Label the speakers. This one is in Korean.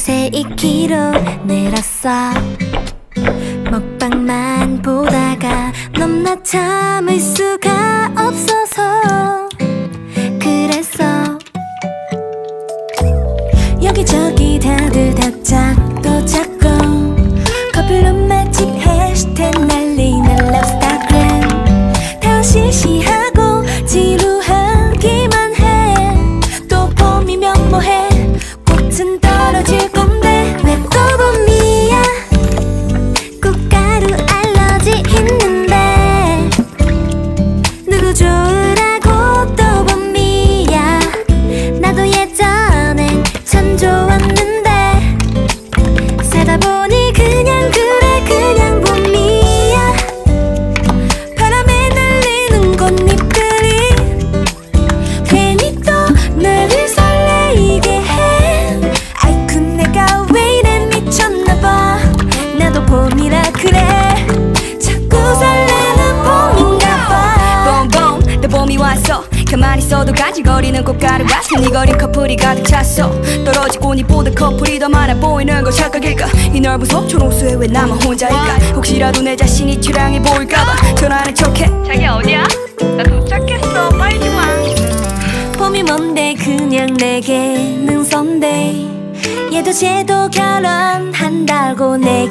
Speaker 1: 어느새 2kg 늘었어. 먹방만 보다가 넘나 참을 수가 없어서 그래서 여기저기 다들 답장도 찾고 커플로 맛집 해시태그 난리난 럽스타그램 다 실시하고 지루하기만 해. 또 봄이면 뭐해 꽃은 떨어질 건데 왜 또 봄이야. 꽃가루 알러지 있는데 누구 좋으라고 또 봄이야. 나도 예전엔 참 좋았는데 살다 보니 그냥 그래 그냥 봄이야. 바람에 날리는 꽃잎들이 괜히 또 나를 설레이게 해. 아이쿠 내가 왜 이래 미쳤나봐. 나도 봄이라 그래 자꾸 설레는 봄인가봐.
Speaker 2: 봄봄 또 봄이 왔어. 가만히 있어도 간질거리는 꽃가루 같은 이 거린 커플이 가득 찼어. 떨어진 꽃잎보다 커플이 더 많아 보이는 건 착각일까. 이 넓은 속촌 호수에 왜 나만 혼자일까. 혹시라도 내 자신이 취량해 보일까봐 전화하는 척해. 자기야 어디야? 나 도착했어 빨리 좀 와.
Speaker 1: 봄이 뭔데 그냥 내게는 썬데이. 얘도 쟤도 결혼한다고 내게